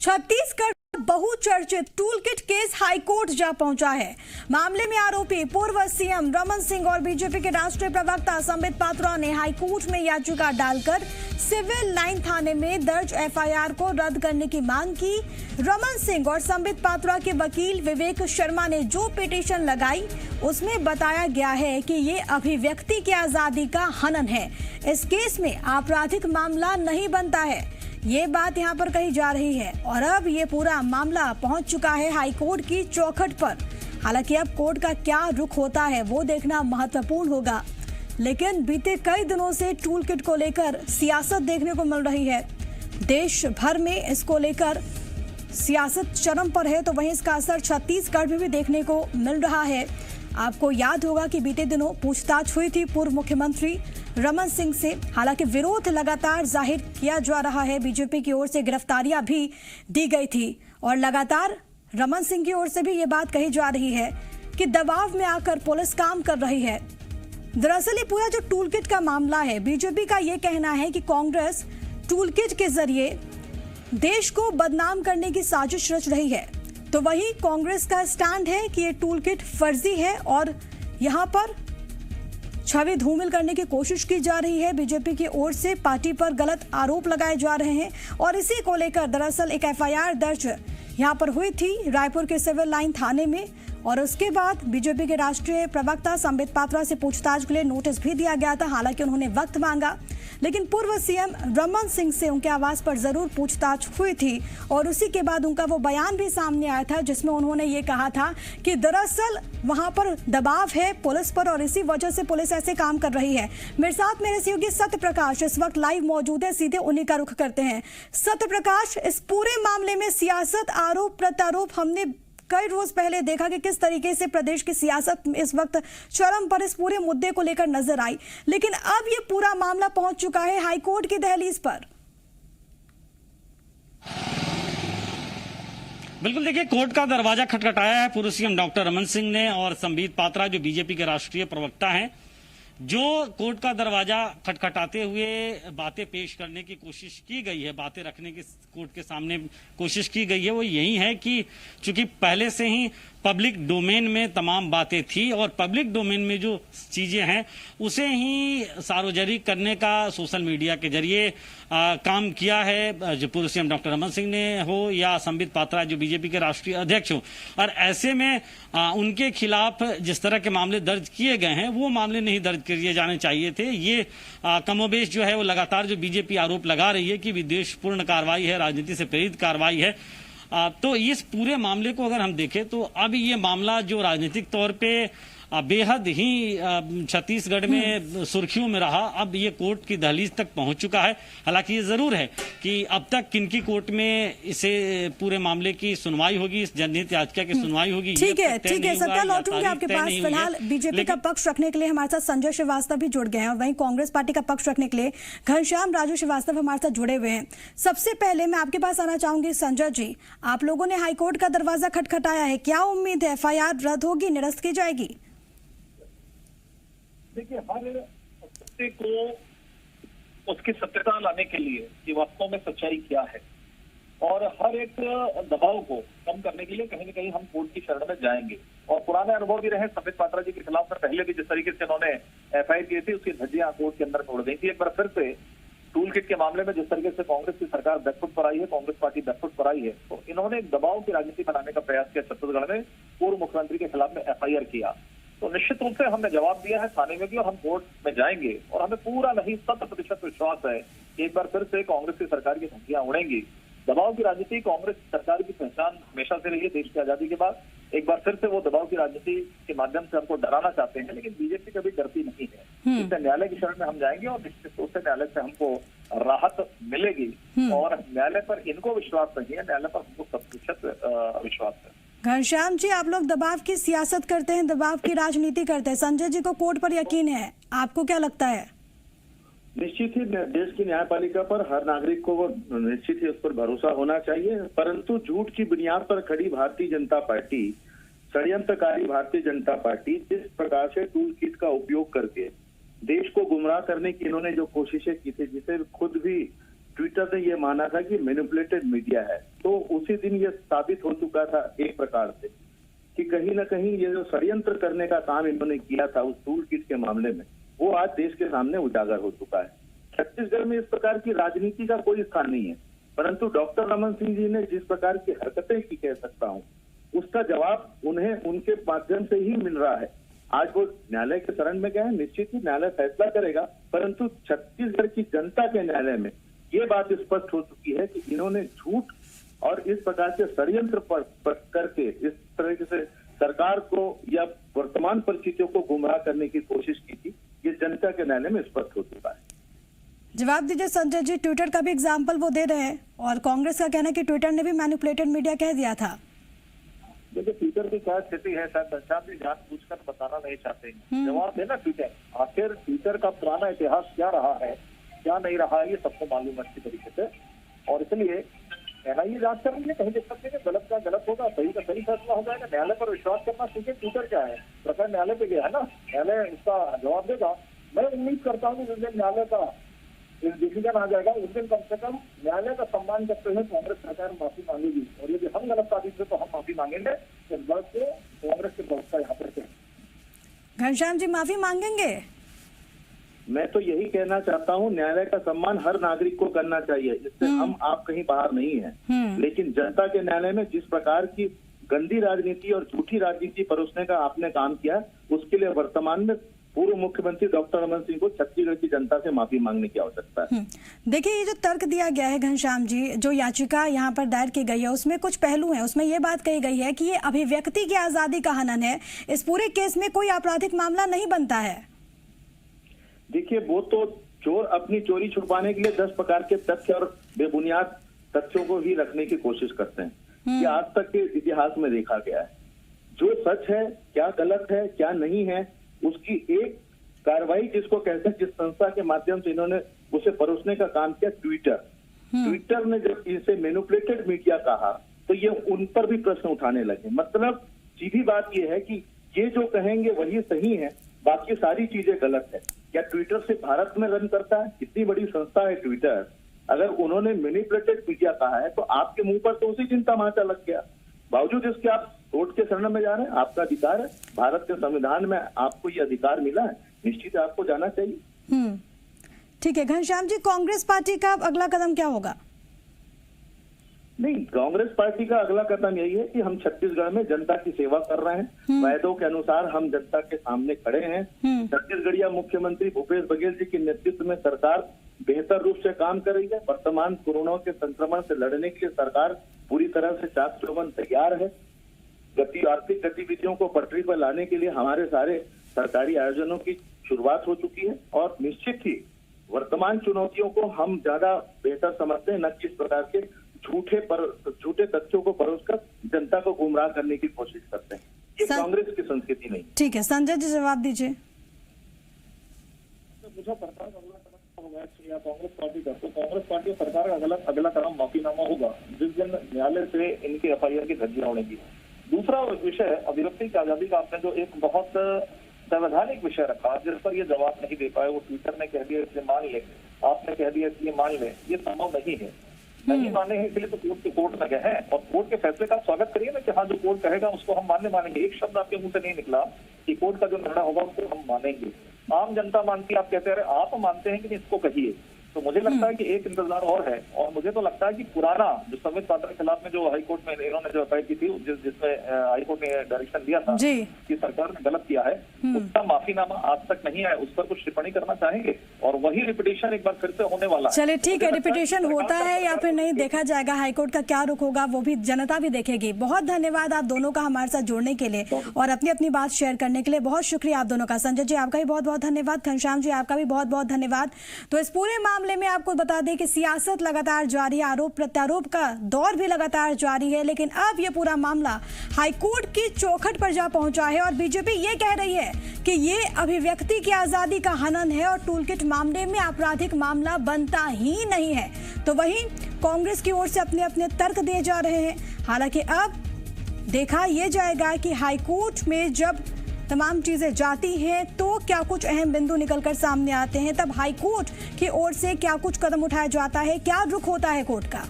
छत्तीसगढ़ बहुचर्चित toolkit case high court जा पहुंचा है। मामले में आरोपी पूर्व सीएम रमन सिंह और बीजेपी के राष्ट्रीय प्रवक्ता संबित पात्रा ने हाईकोर्ट में याचिका डालकर सिविल लाइन थाने में दर्ज एफआईआर को रद्द करने की मांग की। रमन सिंह और संबित पात्रा के वकील विवेक शर्मा ने जो पिटीशन लगाई उसमें बताया गया है कि ये अभिव्यक्ति की आजादी का हनन है। इस केस में आपराधिक मामला नहीं बनता है, ये बात यहां पर कही जा रही है। और अब ये पूरा मामला पहुंच चुका है हाईकोर्ट की चौखट पर। हालांकि अब कोर्ट का क्या रुख होता है वो देखना महत्वपूर्ण होगा, लेकिन बीते कई दिनों से टूल किट को लेकर सियासत देखने को मिल रही है। देश भर में इसको लेकर सियासत चरम पर है, तो वहीं इसका असर छत्तीसगढ़ में भी देखने को मिल रहा है। आपको याद होगा कि बीते दिनों पूछताछ हुई थी पूर्व मुख्यमंत्री रमन सिंह से। हालांकि विरोध लगातार जाहिर किया जा रहा है, बीजेपी की ओर से गिरफ्तारियां भी दी गई थी और लगातार रमन सिंह की ओर से भी ये बात कही जा रही है कि दबाव में आकर पुलिस काम कर रही है। दरअसल ये पूरा जो टूलकिट का मामला है, बीजेपी का ये कहना है कि कांग्रेस टूलकिट के जरिए देश को बदनाम करने की साजिश रच रही है, तो वही कांग्रेस का स्टैंड है कि ये टूलकिट फर्जी है और यहाँ पर छवि धूमिल करने की कोशिश की जा रही है। बीजेपी की ओर से पार्टी पर गलत आरोप लगाए जा रहे हैं और इसी को लेकर दरअसल एक एफआईआर दर्ज यहाँ पर हुई थी रायपुर के सिविल लाइन थाने में। और उसके बाद बीजेपी के राष्ट्रीय प्रवक्ता संबित पात्रा से पूछताछ के लिए नोटिस भी दिया गया था। हालांकि उन्होंने वक्त मांगा, लेकिन पूर्व सीएम रमन सिंह से उनके आवास पर जरूर पूछताछ हुई थी और उसी के बाद उनका वो बयान भी सामने आया था जिसमें उन्होंने ये कहा था कि दरअसल वहां पर दबाव है पुलिस पर और इसी वजह से पुलिस ऐसे काम कर रही है। मेरे साथ मेरे सहयोगी सत्य प्रकाश इस वक्त लाइव मौजूद है, सीधे उन्हीं का रुख करते हैं। सत्य प्रकाश, इस पूरे मामले में सियासत, आरोप प्रत्यारोप हमने कई रोज पहले देखा कि किस तरीके से प्रदेश की सियासत इस वक्त चरम पर इस पूरे मुद्दे को लेकर नजर आई, लेकिन अब ये पूरा मामला पहुंच चुका है हाईकोर्ट की दहलीज पर। बिल्कुल, देखिए, कोर्ट का दरवाजा खटखटाया है पूर्व सीएम डॉक्टर रमन सिंह ने और संबित पात्रा जो बीजेपी के राष्ट्रीय प्रवक्ता हैं, जो कोर्ट का दरवाजा खटखटाते हुए बातें पेश करने की कोशिश की गई है, बातें रखने की कोर्ट के सामने कोशिश की गई है, वो यही है कि चूंकि पहले से ही पब्लिक डोमेन में तमाम बातें थी और पब्लिक डोमेन में जो चीजें हैं उसे ही सार्वजनिक करने का सोशल मीडिया के जरिए काम किया है, जो पूर्व सीएम डॉक्टर रमन सिंह ने हो या संबित पात्रा जो बीजेपी के राष्ट्रीय अध्यक्ष हो। और ऐसे में उनके खिलाफ जिस तरह के मामले दर्ज किए गए हैं वो मामले नहीं दर्ज किए जाने चाहिए थे। ये कमोबेश जो है वो लगातार जो बीजेपी आरोप लगा रही है कि विद्वेषपूर्ण कार्रवाई है, राजनीति से प्रेरित कार्रवाई है। तो इस पूरे मामले को अगर हम देखें तो अब ये मामला जो राजनीतिक तौर पे बेहद ही छत्तीसगढ़ में सुर्खियों में रहा, अब ये कोर्ट की दहलीज तक पहुंच चुका है। हालांकि ये जरूर है कि अब तक किनकी कोर्ट में इसे पूरे मामले की सुनवाई होगी, इस जनहित याचिका की सुनवाई होगी। ठीक है, सत्या लौटूंगी आपके पास। फिलहाल बीजेपी का पक्ष रखने के लिए हमारे साथ संजय श्रीवास्तव भी जुड़ गए हैं और वहीं कांग्रेस पार्टी का पक्ष रखने के लिए घनश्याम राजू श्रीवास्तव हमारे साथ जुड़े हुए हैं। सबसे पहले मैं आपके पास आना चाहूंगी संजय जी, आप लोगों ने हाईकोर्ट का दरवाजा खटखटाया है, क्या उम्मीद है एफआईआर रद्द होगी, निरस्त की जाएगी? देखिए, हर सत्य को उसकी सत्यता लाने के लिए कि वास्तव में सच्चाई क्या है और हर एक दबाव को कम करने के लिए कहीं न कहीं हम कोर्ट की शरण में जाएंगे। और पुराने अनुभव भी रहे, संबित पात्रा जी के खिलाफ में पहले भी जिस तरीके से उन्होंने एफआईआर की थी उसकी धज्जियां कोर्ट के अंदर तोड़ दी थी। एक बार फिर से टूल किट के मामले में जिस तरीके से कांग्रेस की सरकार बैकफुट पर आई है, कांग्रेस पार्टी बैकफुट पर आई है, तो इन्होंने एक दबाव की राजनीति बनाने का प्रयास किया छत्तीसगढ़ में, पूर्व मुख्यमंत्री के खिलाफ में एफआईआर किया। तो निश्चित रूप से हमने जवाब दिया है थाने में भी और हम कोर्ट में जाएंगे और हमें पूरा नहीं 100% विश्वास है कि एक बार फिर से कांग्रेस की सरकार की धमकियां उड़ेंगी। दबाव की राजनीति कांग्रेस सरकार की पहचान हमेशा से रही है देश की आजादी के बाद। एक बार फिर से वो दबाव की राजनीति के माध्यम से हमको डराना चाहते हैं, लेकिन बीजेपी कभी डरती नहीं है। इससे न्यायालय की शरण में हम जाएंगे और निश्चित रूप से न्यायालय से हमको राहत मिलेगी और न्यायालय पर इनको विश्वास नहीं है, न्यायालय पर हमको 100% विश्वास है। घनश्याम जी, आप लोग दबाव की सियासत करते हैं, दबाव की राजनीति करते हैं, संजय जी को कोर्ट पर यकीन है, आपको क्या लगता है? निश्चित ही देश की न्यायपालिका पर हर नागरिक को वो निश्चित ही उस पर भरोसा होना चाहिए, परंतु झूठ की बुनियाद पर खड़ी भारतीय जनता पार्टी, षड्यंत्रकारी भारतीय जनता पार्टी जिस प्रकार से टूल किट का उपयोग करके देश को गुमराह करने की इन्होंने जो कोशिशें की थी, जिसे खुद भी ट्विटर ने ये माना था कि मैनिपुलेटेड मीडिया है, तो उसी दिन ये साबित हो चुका था एक प्रकार से कि कहीं ना कहीं ये जो षड्यंत्र करने का काम इन्होंने किया था उस टूल किट के मामले में, वो आज देश के सामने उजागर हो चुका है। छत्तीसगढ़ में इस प्रकार की राजनीति का कोई स्थान नहीं है, परंतु डॉक्टर रमन सिंह जी ने जिस प्रकार की हरकतें की, कह सकता हूं, उसका जवाब उन्हें उनके माध्यम से ही मिल रहा है। आज वो न्यायालय के शरण में गए हैं, निश्चित ही न्यायालय फैसला करेगा, परंतु छत्तीसगढ़ की जनता के न्यायालय में ये बात स्पष्ट हो चुकी है कि इन्होंने झूठ और इस प्रकार के षड्यंत्र पर करके इस तरह से सरकार को या वर्तमान परिस्थितियों को गुमराह करने की कोशिश की थी, ये जनता के न्यायालय में स्पष्ट हो चुका है। जवाब दीजिए संजय जी, ट्विटर का भी एग्जाम्पल वो दे रहे हैं और कांग्रेस का कहना है कि ट्विटर ने भी मैनिपुलेटेड मीडिया कह दिया था। देखिए ट्विटर की क्या स्थिति है, शायद संचार भी जानबूझकर बताना नहीं चाहते। जवाब देना ट्विटर, आखिर ट्विटर का पुराना इतिहास क्या रहा है, क्या नहीं रहा है, ये सबको मालूम है अच्छी तरीके से, और इसलिए एनआईए जांच करेंगे, कहीं देख सकते हैं गलत का गलत होगा, सही का सही फैसला हो जाएगा। न्यायालय पर विश्वास करना सीखे। ट्विटर क्या है, प्रकरण न्यायालय पे गया है ना, न्यायालय इसका जवाब देगा। मैं उम्मीद करता हूँ जिस दिन न्यायालय का डिसीजन आ जाएगा उस दिन कम से कम न्यायालय का सम्मान करते हुए कांग्रेस सरकार माफी मांगेगी, और यदि हम गलत साबित हुए तो हम माफी मांगेंगे। इस बात को कांग्रेस के भरोसा यहाँ पर घनश्याम जी माफी मांगेंगे? मैं तो यही कहना चाहता हूं, न्यायालय का सम्मान हर नागरिक को करना चाहिए, इससे हम आप कहीं बाहर नहीं हैं। लेकिन जनता के न्यायालय में जिस प्रकार की गंदी राजनीति और झूठी राजनीति परोसने का आपने काम किया, उसके लिए वर्तमान में पूर्व मुख्यमंत्री डॉक्टर रमन सिंह को छत्तीसगढ़ की जनता से माफी मांगने की आवश्यकता है। देखिए, ये जो तर्क दिया गया है घनश्याम जी, जो याचिका यहाँ पर दायर की गई है उसमें कुछ पहलू हैं। उसमें ये बात कही गई है कि ये अभिव्यक्ति की आजादी का हनन है, इस पूरे केस में कोई आपराधिक मामला नहीं बनता है। देखिए, वो तो चोर अपनी चोरी छुपाने के लिए 10 प्रकार के तथ्य और बेबुनियाद तथ्यों को ही रखने की कोशिश करते हैं। ये आज तक के इतिहास में देखा गया है। जो सच है, क्या गलत है, क्या नहीं है, उसकी एक कार्रवाई जिसको कहते हैं, जिस संस्था के माध्यम से इन्होंने उसे परोसने का काम किया, ट्विटर ने जब इसे मैनिपुलेटेड मीडिया कहा तो ये उन पर भी प्रश्न उठाने लगे। मतलब सीधी बात ये है कि ये जो कहेंगे वही सही है, बाकी सारी चीजें गलत है। क्या ट्विटर से भारत में रन करता है? इतनी बड़ी संस्था है ट्विटर, अगर उन्होंने मैनिपुलेटेड मीडिया कहा है तो आपके मुंह पर तो उसी दिन तमाचा लग गया। बावजूद इसके आप कोर्ट के शरण में जा रहे हैं, आपका अधिकार है, भारत के संविधान में आपको ये अधिकार मिला है, निश्चित आपको जाना चाहिए। ठीक है घनश्याम जी, कांग्रेस पार्टी का अगला कदम क्या होगा? नहीं, कांग्रेस पार्टी का अगला कदम यही है कि हम छत्तीसगढ़ में जनता की सेवा कर रहे हैं, वायदों के अनुसार हम जनता के सामने खड़े हैं। छत्तीसगढ़िया मुख्यमंत्री भूपेश बघेल जी के नेतृत्व में सरकार बेहतर रूप से काम कर रही है। वर्तमान कोरोना के संक्रमण से लड़ने के लिए सरकार पूरी तरह से चाक चौबंद तैयार है। आर्थिक गतिविधियों को पटरी पर लाने के लिए हमारे सारे सरकारी आयोजनों की शुरुआत हो चुकी है, और निश्चित ही वर्तमान चुनौतियों को हम ज्यादा बेहतर समझते हैं, न कि इस प्रकार के झूठे तथ्यों को परोसकर जनता को गुमराह करने की कोशिश करते हैं। ये कांग्रेस की संस्कृति नहीं। ठीक है, संजय जी जवाब दीजिए। मुझे सरकार का होगा या कांग्रेस पार्टी का, तो कांग्रेस पार्टी सरकार का अगला कदम माफीनामा होगा जिस दिन न्यायालय से इनकी एफआईआर की धज्जियां उड़ेगी। दूसरा विषय अभिव्यक्ति की आजादी का आपने जो एक बहुत संवैधानिक विषय रखा, जिस पर ये जवाब नहीं दे पाए, वो ट्विटर ने कह दिया इसलिए मान ले, आपने कह दिया इसलिए मान ले, ये संभव नहीं है। नहीं माने हैं इसलिए तो कोर्ट में गए हैं, और कोर्ट के फैसले का स्वागत करिए ना कि हाँ जो कोर्ट कहेगा उसको हम मानेंगे। एक शब्द आपके मुंह से नहीं निकला कि कोर्ट का जो निर्णय होगा उसको हम मानेंगे। आम जनता मानती है, आप कहते हैं आप मानते हैं कि नहीं, इसको कहिए। तो मुझे लगता है कि एक इंतजार और है, और मुझे तो लगता है कि पुराना जो संबित पात्रा के खिलाफ में जो हाईकोर्ट में इन्होंने जो एफआईआर की थी, जिसमें हाईकोर्ट ने डायरेक्शन दिया था कि सरकार ने गलत किया है, उसका माफीनामा आज तक नहीं आया, उस पर कुछ टिप्पणी करना चाहेंगे, और वही रिपीटेशन एक बार फिर से होने वाला है। चलिए ठीक है, रिपीटेशन होता है या फिर नहीं देखा जाएगा, हाईकोर्ट का क्या रुख होगा वो भी जनता भी देखेगी। बहुत धन्यवाद आप दोनों का हमारे साथ जुड़ने के लिए और अपनी अपनी बात शेयर करने के लिए, बहुत शुक्रिया आप दोनों का। संजय जी आपका भी बहुत बहुत धन्यवाद, घनश्याम जी आपका भी बहुत बहुत धन्यवाद। तो इस पूरे मामले में आपको बता दें कि सियासत लगातार जारी है, आरोप प्रत्यारोप का दौर भी लगातार जारी है, लेकिन अब ये पूरा मामला हाईकोर्ट की चौखट पर जा पहुंचा है और बीजेपी ये कह रही है कि ये अभिव्यक्ति की आजादी का हनन है और टूलकिट मामले में आपराधिक मामला बनता ही नहीं है। तो वहीं कांग्रेस की ओर से अपने अपने तर्क दिए जा रहे हैं। हालांकि अब देखा यह जाएगा कि हाईकोर्ट में जब तमाम चीजें जाती हैं तो क्या कुछ अहम बिंदु निकलकर सामने आते हैं, तब हाईकोर्ट की ओर से क्या कुछ कदम उठाया जाता है, क्या रुख होता है कोर्ट का।